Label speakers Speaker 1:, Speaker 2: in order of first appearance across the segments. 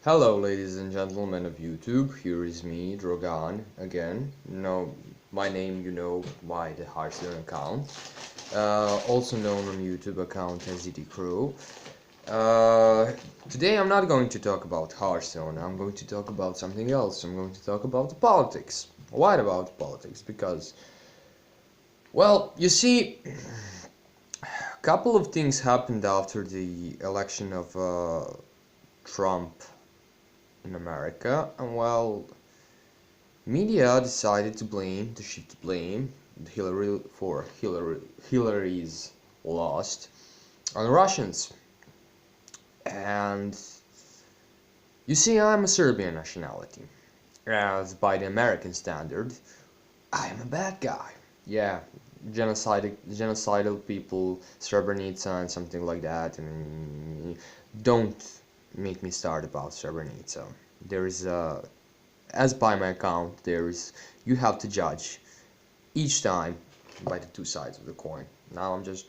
Speaker 1: Hello, ladies and gentlemen of YouTube. Here is me, Drogan, again. My name you know by the Hearthstone account, also known on YouTube account as ZT Crew. Today I'm not going to talk about Hearthstone. I'm going to talk about something else. I'm going to talk about politics. Why about politics? Because, well, you see, a couple of things happened after the election of Trump in America, and well, media decided to shift blame Hillary's loss on Russians. And you see, I'm a Serbian nationality, as by the American standard, I am a bad guy. Yeah, genocidal people, Srebrenica and something like that, and don't make me start about Srebrenica. There is a As by my account, you have to judge each time by the two sides of the coin. Now I'm just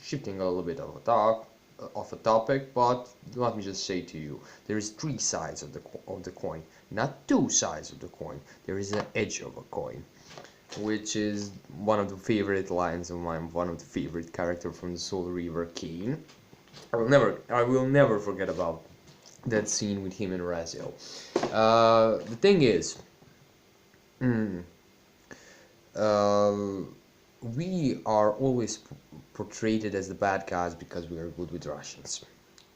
Speaker 1: shifting a little bit of a topic, but let me just say to you, there is three sides of the coin, not two sides of the coin. There is an edge of a coin, which is one of the favorite lines of mine, one of the favorite character from the Soul Reaver, Kane. I will never forget about that scene with him and Raziel. The thing is, mm, uh, we are always portrayed as the bad guys because we are good with Russians.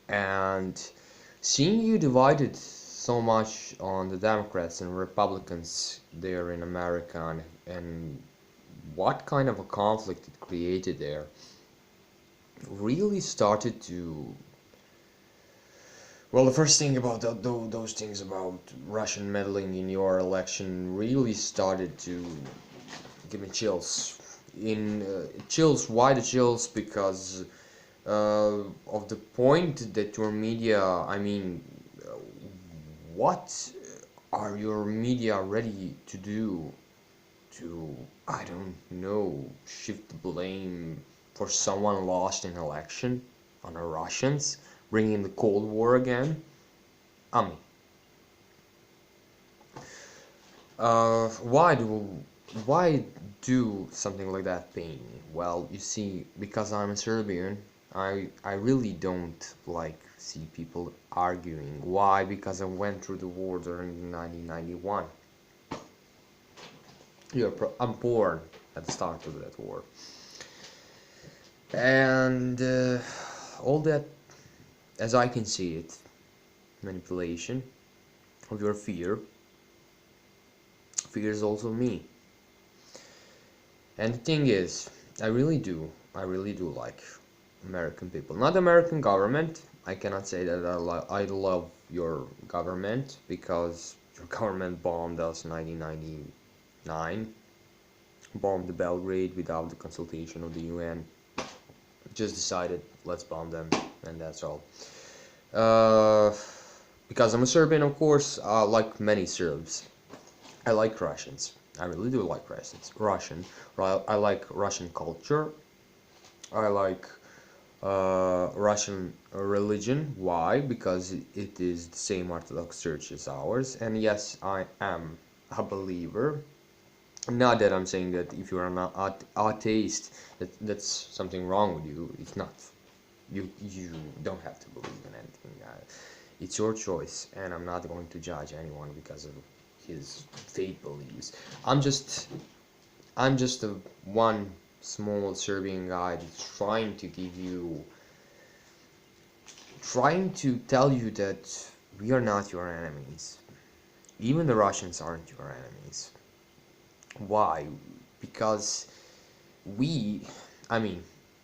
Speaker 1: And seeing you divided so much on the Democrats and Republicans there in America, and what kind of a conflict it created there really started to, well, the first thing about those things about Russian meddling in your election really started to give me chills. Why the chills? Because of the point that your media, what are your media ready to do to, I don't know, shift the blame for someone lost in election on the Russians, bringing the Cold War again? I mean, uh, why do why do something like that pain me? Well, you see, because I'm a Serbian, I really don't like see people arguing. Why? Because I went through the war during 1991. I'm born at the start of that war, and all that, as I can see it, manipulation of your fear is also me. And the thing is, I really do like American people. Not American government. I cannot say that I love your government because your government bombed us in 1999, bombed the Belgrade without the consultation of the UN. Just decided, let's bomb them, and that's all. Uh, because I'm a Serbian, of course, like many Serbs, I like Russians. I really do like Russian. I like Russian culture. I like Russian religion. Why? Because it is the same Orthodox Church as ours. And yes, I am a believer. Not that I'm saying that if you are an atheist, that's something wrong with you. It's not. You don't have to believe in anything. It's your choice, and I'm not going to judge anyone because of his faith beliefs. I'm just I'm just a one small Serbian guy that's trying to tell you that we are not your enemies. Even the Russians aren't your enemies. Why? Because we, I mean,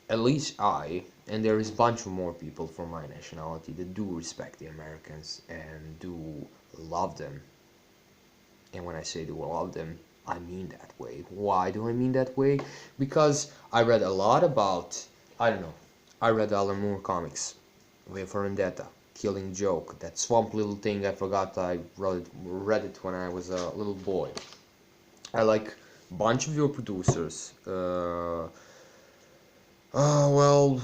Speaker 1: at least I, and there is a bunch of more people from my nationality that do respect the Americans and do love them. And when I say do love them, I mean that way. Why do I mean that way? Because I read a lot about, I don't know, I read Alan Moore comics, V for Vendetta, Killing Joke, that swamp little thing I forgot I read it when I was a little boy. I like a bunch of your producers. Well,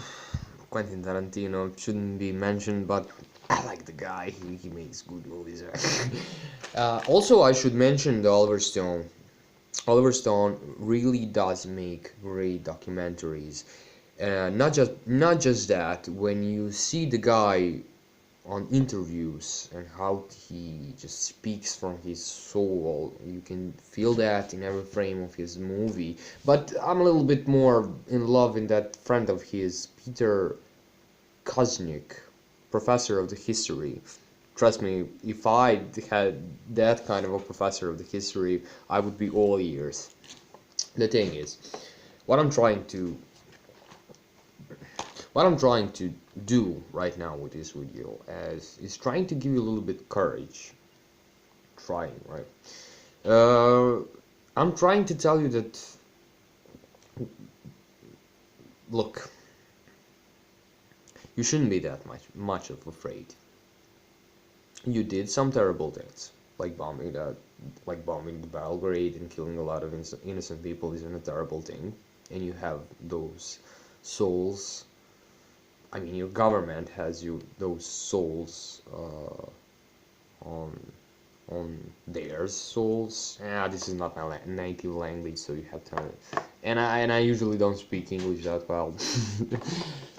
Speaker 1: Quentin Tarantino shouldn't be mentioned, but I like the guy. He makes good movies. Also, I should mention the Oliver Stone. Oliver Stone really does make great documentaries. Not just that. When you see the guy on interviews and how he just speaks from his soul, you can feel that in every frame of his movie. But I'm a little bit more in love in that friend of his, Peter Kuznick, professor of the history. Trust me, if I had that kind of a professor of the history, I would be all ears. The thing is, what I'm trying to what I'm trying to do right now with this video is trying to give you a little bit courage. Trying, right? I'm trying to tell you that, look, you shouldn't be that much of afraid. You did some terrible things, like bombing the Belgrade and killing a lot of innocent people isn't a terrible thing, and you have those souls. I mean, your government has those souls on their souls. This is not my native language, so you have to. And I usually don't speak English that well.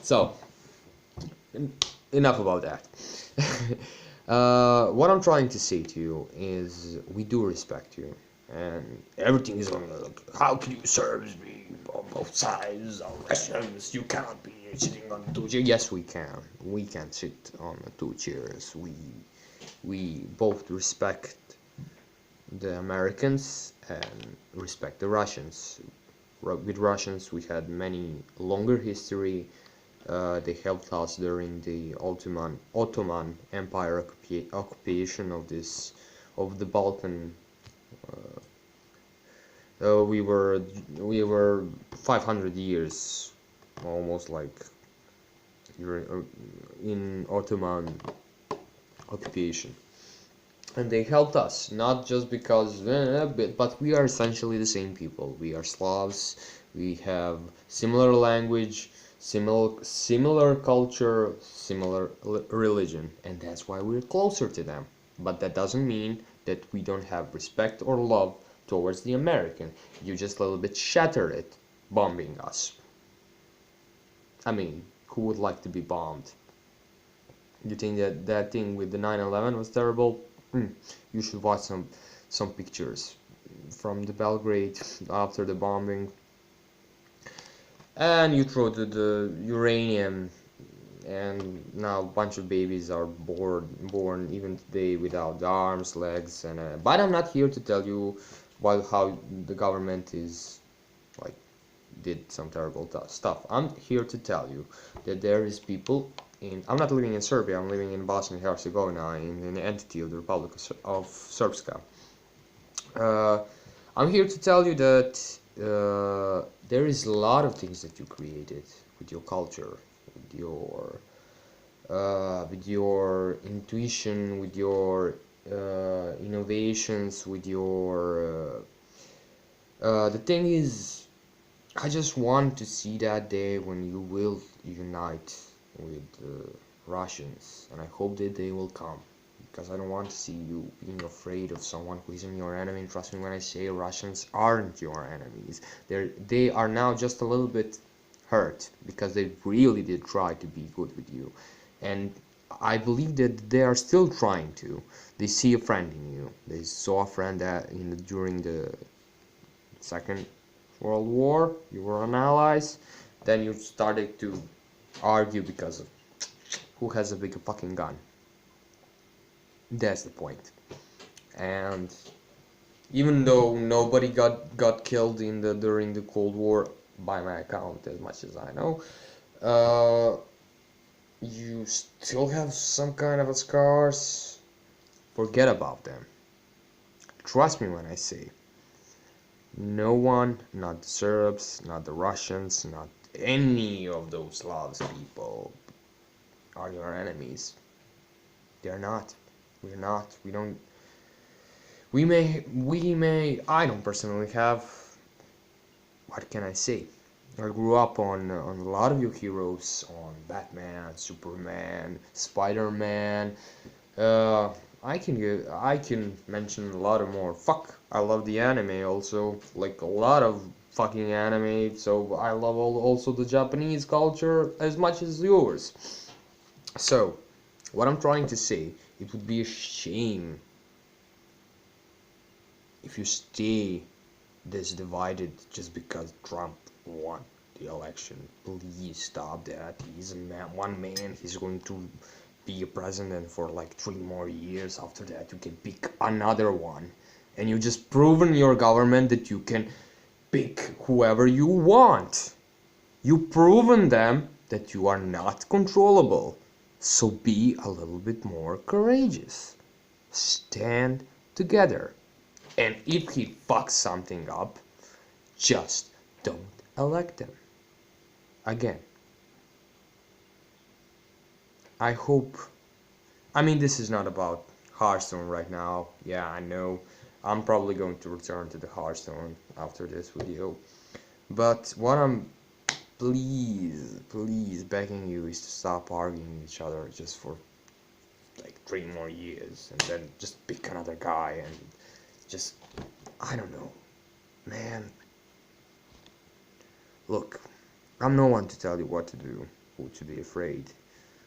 Speaker 1: So enough about that. What I'm trying to say to you is, we do respect you, and everything is going like, how can you serve me on both sides, on Russians? You cannot be sitting on two chairs. Yes, we can. We can sit on two chairs. We both respect the Americans and respect the Russians. With Russians, we had many longer history. They helped us during the Ottoman Empire occupation of the Balkan. We were 500 years, almost like in Ottoman occupation, and they helped us not just because, but we are essentially the same people. We are Slavs. We have similar language, similar culture, similar religion, and that's why we're closer to them. But that doesn't mean that we don't have respect or love towards the American. You just a little bit shattered it, bombing us. I mean, who would like to be bombed? You think that thing with the 9/11 was terrible? You should watch some pictures from the Belgrade after the bombing. And you throw the uranium, and now a bunch of babies are born even today without arms, legs, and but I'm not here to tell you how the government is like did some terrible stuff. I'm here to tell you that there is people I'm not living in Serbia. I'm living in Bosnia and Herzegovina, in an entity of the Republic of Srpska. I'm here to tell you that there is a lot of things that you created with your culture, with your intuition, with your innovations, with your. The thing is, I just want to see that day when you will unite with Russians, and I hope that they will come, because I don't want to see you being afraid of someone who isn't your enemy. And trust me when I say Russians aren't your enemies. They are now just a little bit hurt because they really did try to be good with you, and I believe that they are still trying to. They see a friend in you. They saw a friend that during the Second World War, you were an allies. Then you started to argue because of who has a bigger fucking gun. That's the point. And even though nobody got killed during the Cold War, by my account, as much as I know, you still have some kind of scars. Forget about them. Trust me when I say, no one, not the Serbs, not the Russians, not any of those Slavs people are your enemies. They're not. We're not. We don't. We may. I don't personally have. What can I say? I grew up on a lot of your heroes, on Batman, Superman, Spider-Man. Uh, I can mention a lot of more. Fuck, I love the anime also, like a lot of fucking anime. So I love also the Japanese culture as much as yours. So, what I'm trying to say, it would be a shame if you stay this divided just because Trump won the election. Please stop that. He's a man, one man. He's going to be a president for like 3 more years. After that, you can pick another one. And you just proven your government that you can pick whoever you want. You proven them that you are not controllable. So be a little bit more courageous. Stand together. And if he fucks something up, just don't elect him. Again, I hope. I mean, this is not about Hearthstone right now. Yeah, I know. I'm probably going to return to the Hearthstone after this video. But what I'm please begging you is to stop arguing with each other just for like 3 more years and then just pick another guy and just, I don't know, man. Look, I'm no one to tell you what to do, who to be afraid,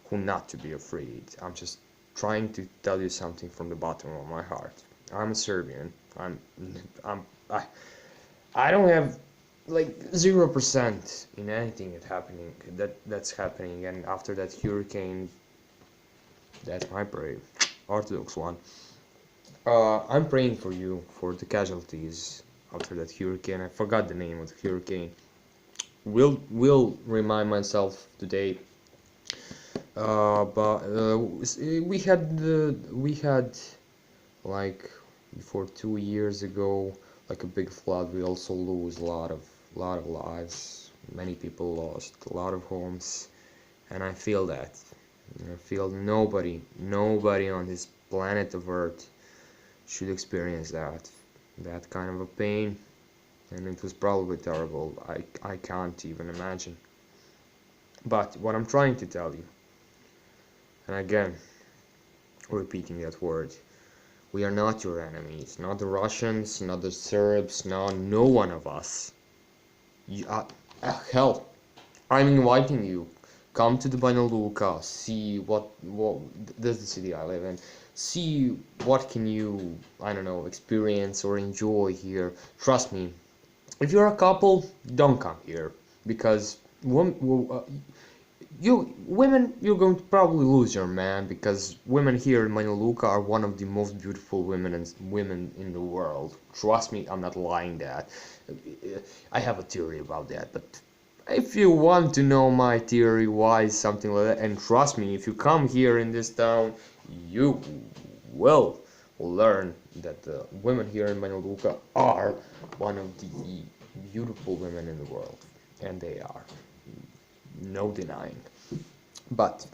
Speaker 1: who not to be afraid. I'm just trying to tell you something from the bottom of my heart. I'm a Serbian. I'm I, I don't have like 0% in anything that's happening, and after that hurricane, that's my prayer, Orthodox one. I'm praying for you, for the casualties after that hurricane. I forgot the name of the hurricane. Will remind myself today. But we had like before 2 years ago, like a big flood. We also lose a lot of lives. Many people lost a lot of homes, and I feel that. I feel nobody on this planet of Earth should experience that kind of a pain, and it was probably terrible. I can't even imagine. But what I'm trying to tell you, and again, repeating that word, we are not your enemies, not the Russians, not the Serbs, no one of us. Hell, I'm inviting you. Come to the Banja Luka, see what that's the city I live in. See what can you, I don't know, experience or enjoy here. Trust me, if you're a couple, don't come here because women, you're going to probably lose your man because women here in Banja are one of the most beautiful women in the world. Trust me, I'm not lying that. I have a theory about that, but if you want to know my theory why something like that, and trust me, if you come here in this town, you will learn that the women here in Banja are one of the beautiful women in the world, and they are, no denying. But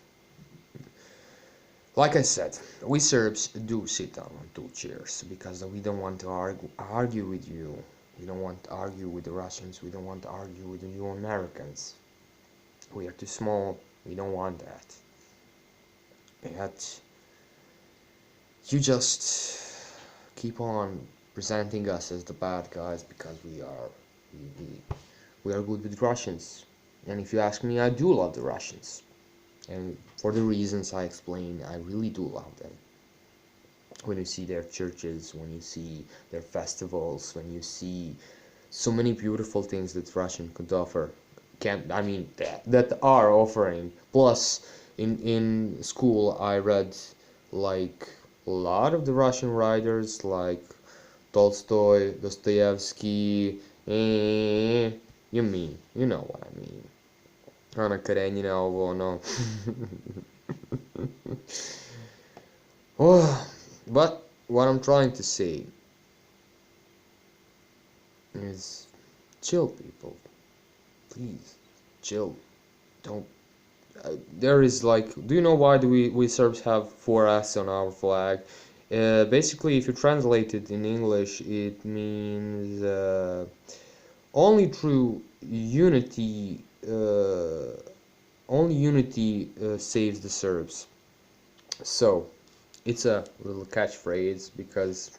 Speaker 1: like I said, we Serbs do sit down on 2 chairs because we don't want to argue with you. We don't want to argue with the Russians. We don't want to argue with you Americans. We are too small. We don't want that. Yet you just keep on presenting us as the bad guys because we are good with Russians. And if you ask me, I do love the Russians. And for the reasons I explained, I really do love them. When you see their churches, when you see their festivals, when you see so many beautiful things that Russian could offer, that are offering. Plus, in school, I read like a lot of the Russian writers, like Tolstoy, Dostoevsky. You know what I mean. Ana Karenina, ovo, no. Oh, but what I'm trying to say is chill, people. Please, chill. Don't. There is like, do you know why do we Serbs have 4S on our flag? Basically, if you translate it in English, it means only through unity, saves the Serbs. So it's a little catchphrase because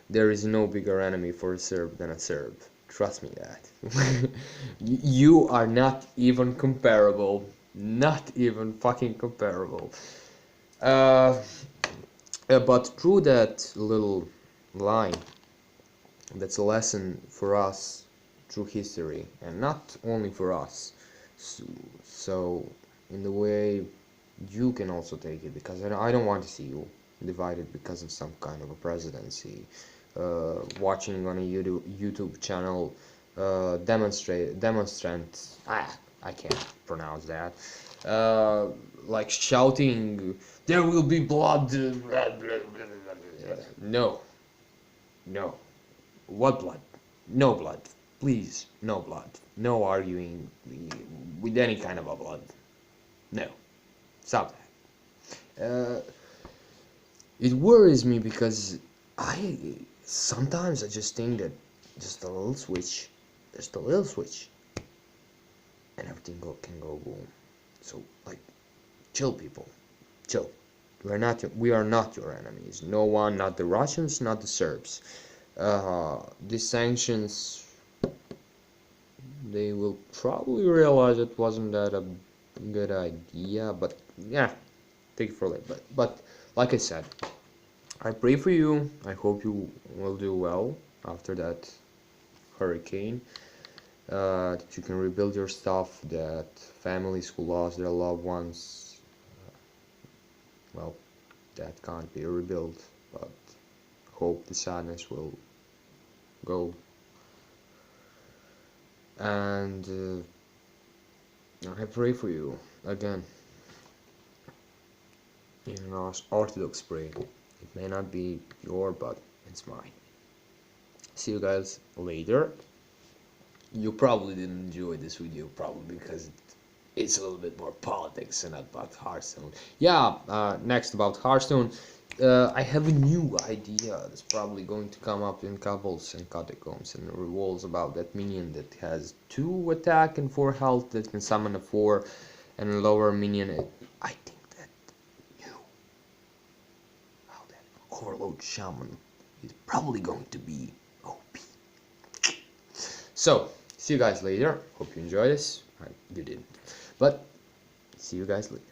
Speaker 1: there is no bigger enemy for a Serb than a Serb. Trust me that. You are not even comparable. Not even fucking comparable. Uh, but through that little line, that's a lesson for us through history, and not only for us. So in the way you can also take it, because I don't want to see you divided because of some kind of a presidency. Watching on a YouTube channel, demonstrant. I can't pronounce that. Like shouting, "There will be blood." No, no. What blood? No blood. Please, no blood. No arguing with any kind of a blood. No. Stop that. It worries me because sometimes I just think that just a little switch, and everything can go boom. So like, chill, people, chill. We are not your enemies. No one, not the Russians, not the Serbs. These sanctions, they will probably realize it wasn't that a good idea, but yeah, take it for later. But like I said, I pray for you. I hope you will do well after that hurricane. That you can rebuild your stuff. That families who lost their loved ones, well, that can't be rebuilt. But hope the sadness will go. And I pray for you again in an Orthodox prayer. It may not be your, but it's mine. See you guys later. You probably didn't enjoy this video, probably because it's a little bit more politics and not about Hearthstone. Yeah, next about Hearthstone. I have a new idea that's probably going to come up in Cobbles and Catacombs, and it revolves about that minion that has 2 attack and 4 health that can summon a 4 and a lower minion. I think that new, how that Overload Shaman is probably going to be OP. So, see you guys later. Hope you enjoy this. You didn't. But, see you guys later.